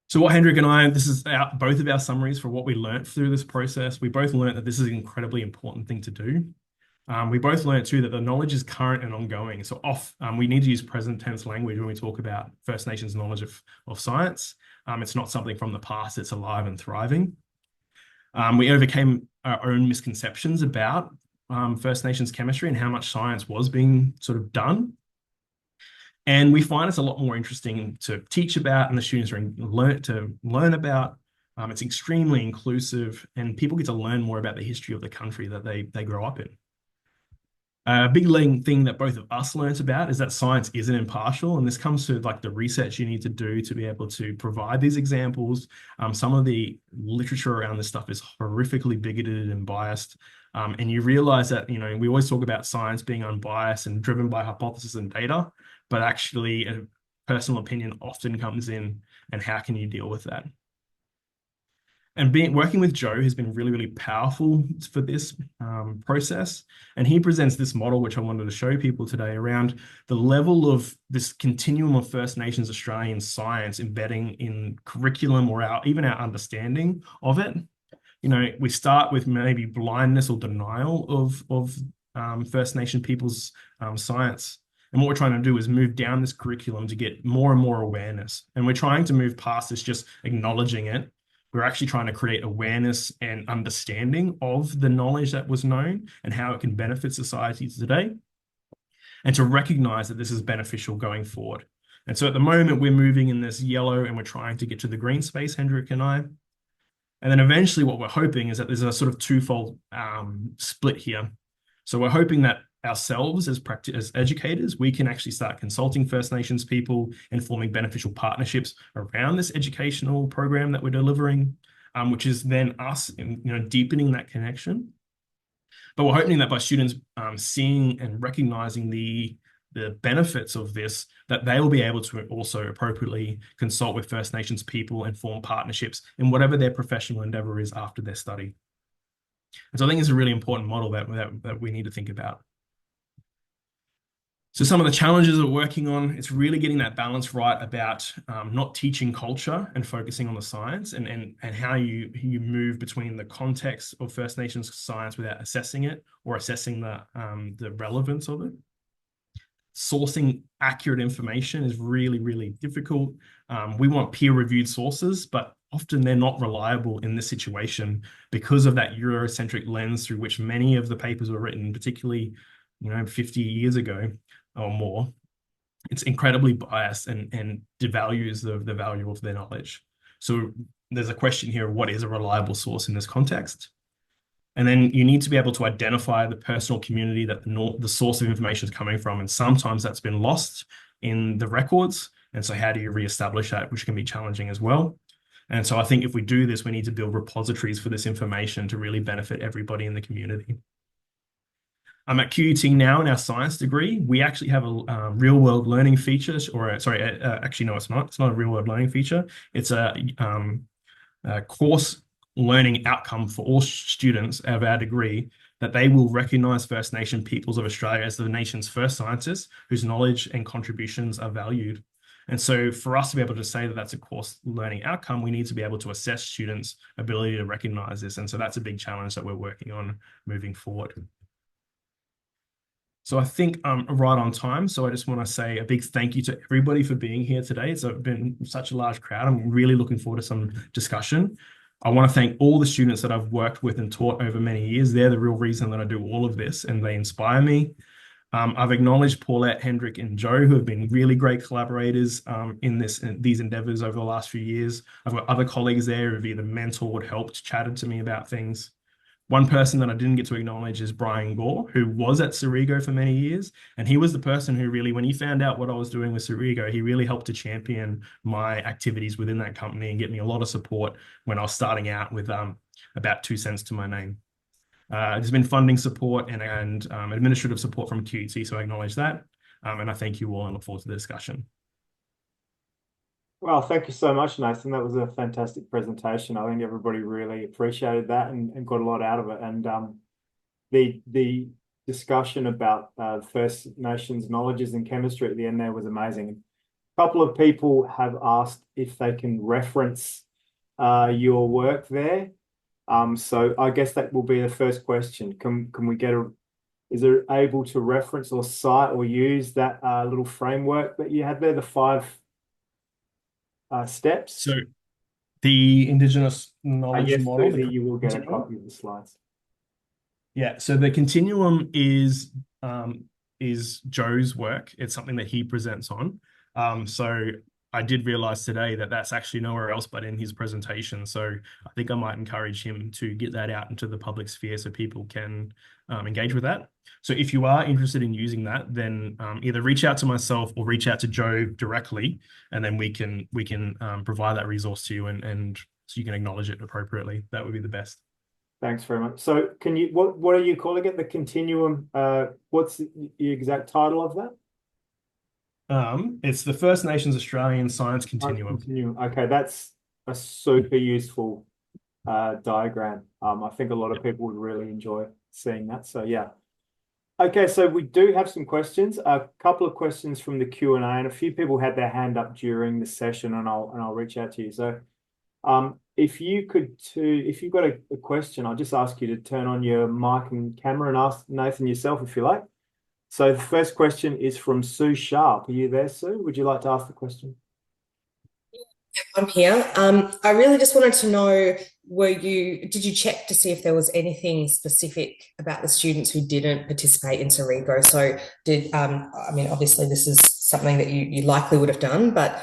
So what Hendrik and I, this is both of our summaries for what we learned through this process. We both learned that this is an incredibly important thing to do. We both learned too that the knowledge is current and ongoing. So we need to use present tense language when we talk about First Nations knowledge of science. It's not something from the past, it's alive and thriving. We overcame our own misconceptions about First Nations chemistry and how much science was being sort of done. And we find it's a lot more interesting to teach about, and the students are learn about. It's extremely inclusive, and people get to learn more about the history of the country that they grow up in. A big thing that both of us learnt about is that science isn't impartial, and this comes to like the research you need to do to be able to provide these examples. Some of the literature around this stuff is horrifically bigoted and biased, and you realize that we always talk about science being unbiased and driven by hypothesis and data, but actually a personal opinion often comes in, and how can you deal with that? And working with Joe has been really, really powerful for this process. And he presents this model, which I wanted to show people today, around the level of this continuum of First Nations Australian science embedding in curriculum or even our understanding of it. We start with maybe blindness or denial of First Nation people's science. And what we're trying to do is move down this curriculum to get more and more awareness. And we're trying to move past this just acknowledging it. We're actually trying to create awareness and understanding of the knowledge that was known and how it can benefit society today, and to recognize that this is beneficial going forward. And so at the moment, we're moving in this yellow and we're trying to get to the green space, Hendrik and I. And then eventually what we're hoping is that there's a sort of twofold split here. So we're hoping that ourselves as educators, we can actually start consulting First Nations people and forming beneficial partnerships around this educational program that we're delivering, which is then us, deepening that connection. But we're hoping that by students seeing and recognizing the benefits of this, that they will be able to also appropriately consult with First Nations people and form partnerships in whatever their professional endeavor is after their study. And so I think it's a really important model that we need to think about. So some of the challenges we're working on, it's really getting that balance right about not teaching culture and focusing on the science, and how you move between the context of First Nations science without assessing it or assessing the relevance of it. Sourcing accurate information is really, really difficult. We want peer-reviewed sources, but often they're not reliable in this situation because of that Eurocentric lens through which many of the papers were written, particularly 50 years ago or more. It's incredibly biased and devalues the value of their knowledge. So there's a question here, what is a reliable source in this context? And then you need to be able to identify the personal community that the source of information is coming from. And sometimes that's been lost in the records. And so how do you reestablish that, which can be challenging as well. And so I think if we do this, we need to build repositories for this information to really benefit everybody in the community. I'm at QUT now in our science degree. We actually have a real world learning feature, actually, no, it's not. It's not a real world learning feature. It's a course learning outcome for all students of our degree, that they will recognize First Nation peoples of Australia as the nation's first scientists whose knowledge and contributions are valued. And so for us to be able to say that that's a course learning outcome, we need to be able to assess students' ability to recognize this. And so that's a big challenge that we're working on moving forward. So I think I'm right on time. So I just want to say a big thank you to everybody for being here today. It's been such a large crowd. I'm really looking forward to some discussion. I want to thank all the students that I've worked with and taught over many years. They're the real reason that I do all of this, and they inspire me. I've acknowledged Paulette, Hendrik, and Joe, who have been really great collaborators in these endeavors over the last few years. I've got other colleagues there who've either mentored, helped, chatted to me about things. One person that I didn't get to acknowledge is Brian Gore, who was at Cerigo for many years. And he was the person who really, when he found out what I was doing with Cerigo, he really helped to champion my activities within that company and get me a lot of support when I was starting out with about 2 cents to my name. There's been funding support and administrative support from QUT, so I acknowledge that. And I thank you all and look forward to the discussion. Well, thank you so much, Nathan. That was a fantastic presentation. I think everybody really appreciated that and got a lot out of it. And the discussion about First Nations knowledges in chemistry at the end there was amazing. A couple of people have asked if they can reference your work there. So I guess that will be the first question. Can we get is it able to reference or cite or use that little framework that you had there, the 5 steps? So The Indigenous knowledge Yes, model, Susie, the you will get a continuum. copy of the slides. Yeah, so the continuum is Joe's work. It's something that he presents on. So I did realize today that that's actually nowhere else but in his presentation. So I think I might encourage him to get that out into the public sphere so people can engage with that. So if you are interested in using that, then either reach out to myself or reach out to Joe directly, and then we can provide that resource to you and so you can acknowledge it appropriately. That would be the best. Thanks very much. So can you, what are you calling it? The continuum, what's the exact title of that? It's the First Nations Australian Science Continuum. Continuum. Okay, that's a super useful diagram. I think a lot of people would really enjoy seeing that. So yeah. Okay, so we do have some questions. A couple of questions from the Q&A, and a few people had their hand up during the session, and I'll reach out to you. So if you've got a question, I'll just ask you to turn on your mic and camera and ask Nathan yourself if you like. So the first question is from Sue Sharp. Are you there, Sue? Would you like to ask the question? I'm here. I really just wanted to know, did you check to see if there was anything specific about the students who didn't participate in Cerebro? So I mean, obviously this is something that you likely would have done, but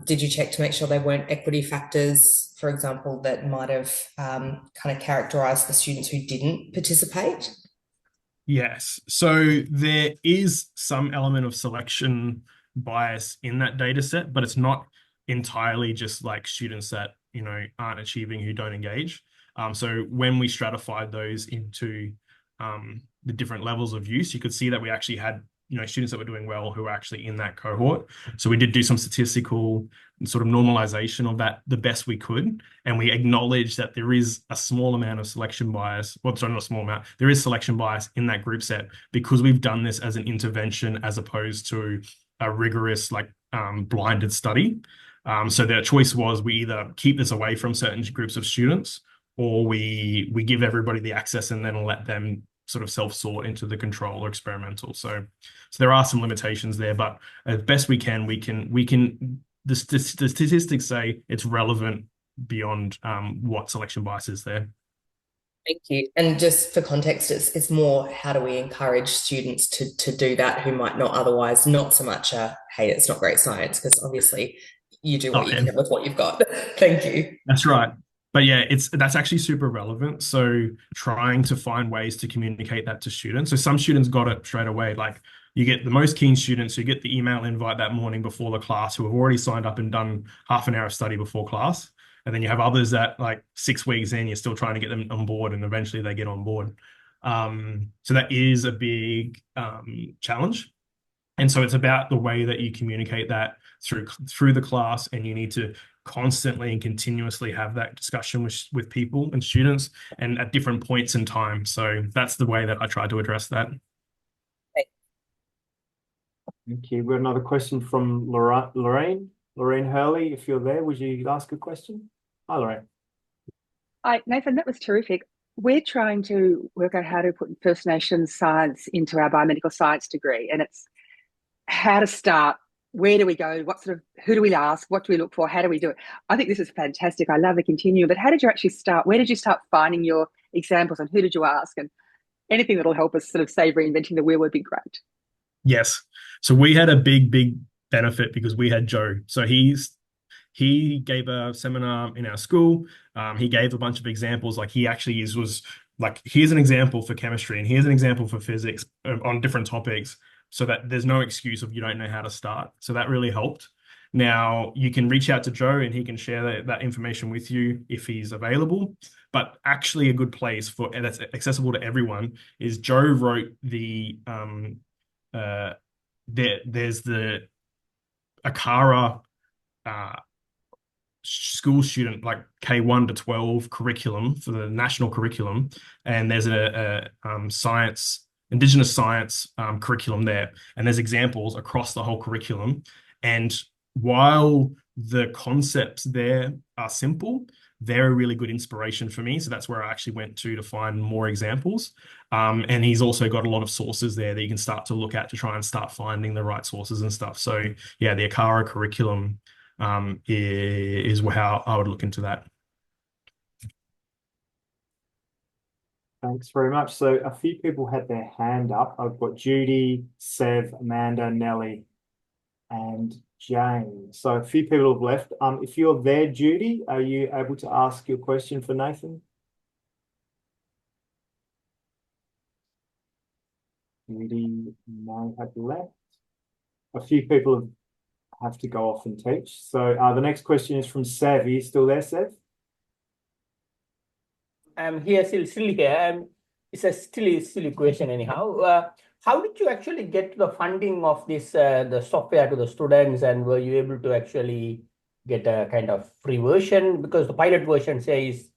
did you check to make sure there weren't equity factors, for example, that might have kind of characterized the students who didn't participate? Yes. So there is some element of selection bias in that data set, but it's not entirely just like students that, aren't achieving who don't engage. So when we stratified those into the different levels of use, you could see that we actually had students that were doing well who were actually in that cohort. So we did do some statistical sort of normalization of that the best we could. And we acknowledge that there is a small amount of selection bias. Well, sorry, not a small amount. There is selection bias in that group set because we've done this as an intervention as opposed to a rigorous, blinded study. So their choice was we either keep this away from certain groups of students or we give everybody the access and then let them sort of self-sort into the control or experimental. So there are some limitations there, but as best we can, the statistics say it's relevant beyond what selection bias is there. Thank you. And just for context, it's more how do we encourage students to do that who might not otherwise, not so much hey, it's not great science, because obviously you do what you can with what you've got. Thank you. That's right. But yeah, that's actually super relevant. So trying to find ways to communicate that to students. So some students got it straight away. Like you get the most keen students who get the email invite that morning before the class who have already signed up and done half an hour of study before class. And then you have others that 6 weeks in, you're still trying to get them on board and eventually they get on board. So that is a big challenge. And so it's about the way that you communicate that through the class, and you need to constantly and continuously have that discussion with people and students and at different points in time. So that's the way that I try to address that. Thank you. We've got another question from Lorraine. Lorraine Hurley, if you're there, would you ask a question? Hi, Lorraine. Hi, Nathan, that was terrific. We're trying to work out how to put First Nations science into our biomedical science degree, and it's how to start. Where do we go? Who do we ask? What do we look for? How do we do it? I think this is fantastic. I love the continuum, but how did you actually start? Where did you start finding your examples and who did you ask? And anything that'll help us sort of say reinventing the wheel would be great. Yes. So we had a big benefit because we had Joe. So he gave a seminar in our school. He gave a bunch of examples. Like he actually was like, here's an example for chemistry and here's an example for physics on different topics, so that there's no excuse of you don't know how to start. So that really helped. Now you can reach out to Joe and he can share that information with you if he's available. But actually a good place that's accessible to everyone is Joe wrote there's the ACARA school student, like K1 to 12 curriculum for the national curriculum. And there's a Indigenous science curriculum there. And there's examples across the whole curriculum. And while the concepts there are simple, they're a really good inspiration for me. So that's where I actually went to find more examples. And he's also got a lot of sources there that you can start to look at to try and start finding the right sources and stuff. So yeah, the ACARA curriculum is how I would look into that. Thanks very much. So a few people had their hand up. I've got Judy, Sev, Amanda, Nelly, and Jane. So a few people have left. If you're there, Judy, are you able to ask your question for Nathan? Judy may have left. A few people have to go off and teach. So the next question is from Sev. Are you still there, Sev? I'm here, still here. It's a silly question anyhow. How did you actually get the funding of this the software to the students, and were you able to actually get a kind of free version? Because the pilot version says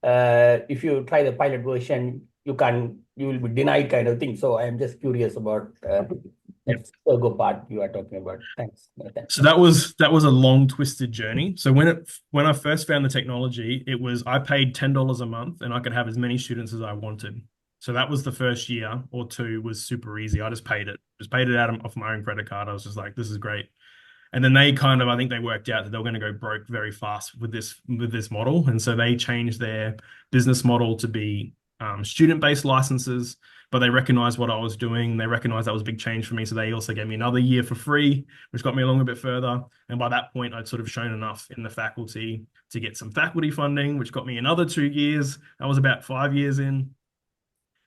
if you try the pilot version, you will be denied kind of thing. So I'm just curious about that go part you are talking about. Thanks. So that was a long, twisted journey. So when I first found the technology, it was I paid $10 a month and I could have as many students as I wanted. So that was the first year or two was super easy. I just paid it out off my own credit card. I was just like, this is great. And then I think they worked out that they were going to go broke very fast with this model. And so they changed their business model to be student-based licenses, but they recognized what I was doing. They recognized that was a big change for me. So they also gave me another year for free, which got me along a bit further. And by that point, I'd sort of shown enough in the faculty to get some faculty funding, which got me another 2 years. That was about 5 years in.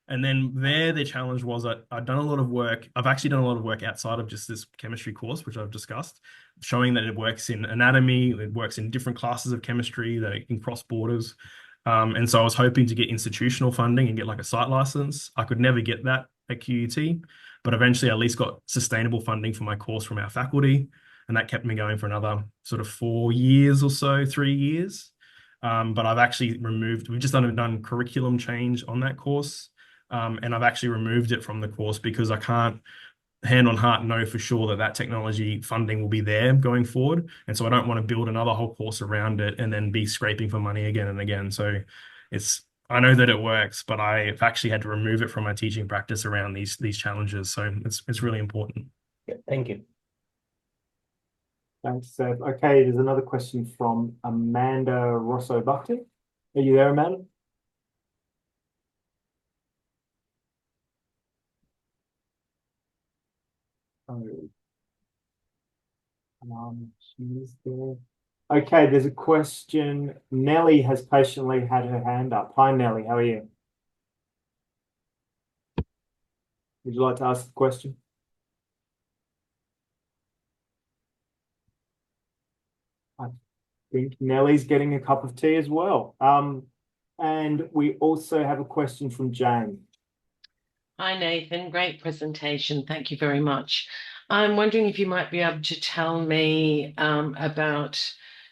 And then the challenge was I'd done a lot of work. I've actually done a lot of work outside of just this chemistry course, which I've discussed, showing that it works in anatomy, it works in different classes of chemistry, that it can cross borders. And so I was hoping to get institutional funding and get like a site license. I could never get that at QUT, but eventually I at least got sustainable funding for my course from our faculty. And that kept me going for another sort of 4 years or so, 3 years. But I've actually we've just done curriculum change on that course. And I've actually removed it from the course because I can't hand on heart know for sure that technology funding will be there going forward. And so I don't want to build another whole course around it and then be scraping for money again and again. So I know that it works, but I've actually had to remove it from my teaching practice around these challenges. So it's really important. Yeah, thank you. Thanks, Seb. Okay, there's another question from Amanda Rosso-Bhakti. Are you there, Amanda? She's there. Okay, there's a question. Nelly has patiently had her hand up. Hi, Nelly. How are you? Would you like to ask the question? I think Nelly's getting a cup of tea as well. And we also have a question from Jane. Hi, Nathan. Great presentation. Thank you very much. I'm wondering if you might be able to tell me about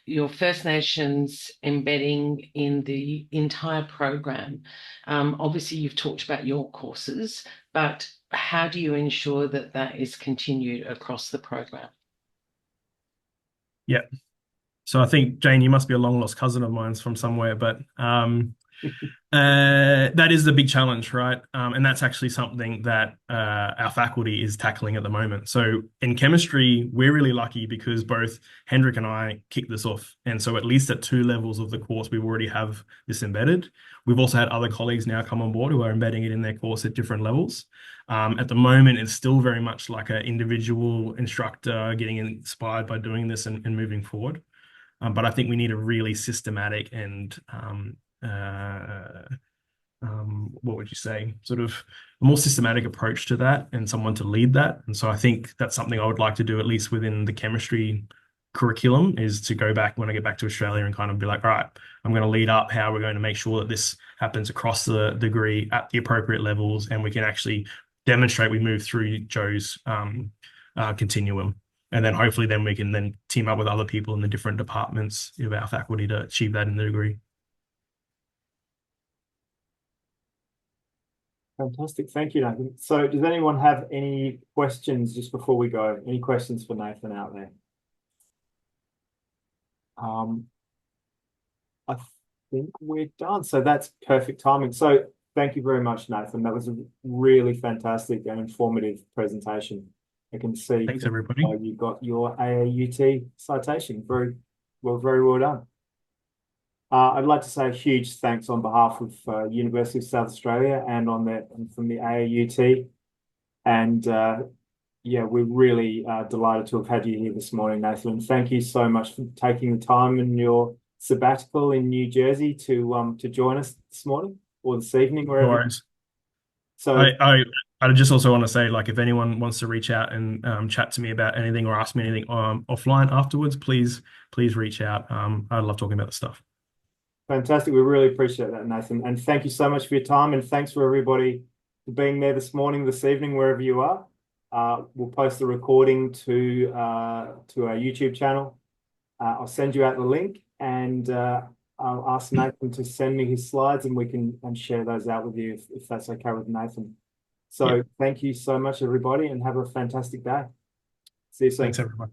your First Nations embedding in the entire program. Obviously, you've talked about your courses, but how do you ensure that that is continued across the program? Yeah. So I think, Jane, you must be a long lost cousin of mine from somewhere, but that is the big challenge, right? And that's actually something that our faculty is tackling at the moment. So in chemistry, we're really lucky because both Hendrik and I kicked this off. And so at least at 2 levels of the course, we already have this embedded. We've also had other colleagues now come on board who are embedding it in their course at different levels. At the moment, it's still very much like an individual instructor getting inspired by doing this and moving forward. But I think we need a really systematic and what would you say, sort of a more systematic approach to that and someone to lead that. And so I think that's something I would like to do, at least within the chemistry curriculum, is to go back when I get back to Australia and kind of be like, all right, I'm going to lead up how we're going to make sure that this happens across the degree at the appropriate levels, and we can actually demonstrate we move through Joe's continuum. And then hopefully then we can then team up with other people in the different departments of our faculty to achieve that in the degree. Fantastic. Thank you, Nathan. So does anyone have any questions just before we go? Any questions for Nathan out there? I think we're done. So that's perfect timing. So thank you very much, Nathan. That was a really fantastic and informative presentation. I can see Thanks, everybody. you got your AAUT citation. Very well done. I'd like to say a huge thanks on behalf of University of South Australia and from the AAUT. And yeah, we're really delighted to have had you here this morning, Nathan. Thank you so much for taking the time in your sabbatical in New Jersey to join us this morning or this evening, No wherever. worries. So I just also want to say, like, if anyone wants to reach out and chat to me about anything or ask me anything offline afterwards, please reach out. I love talking about this stuff. fantastic. We really appreciate that, Nathan. And thank you so much for your time. And thanks for everybody for being there this morning, this evening, wherever you are. We'll post the recording to our YouTube channel. I'll send you out the link, and I'll ask Nathan to send me his slides, and we can share those out with you if that's okay with Nathan. So Thank you so much, everybody, and have a fantastic day. See you soon. Thanks, everyone.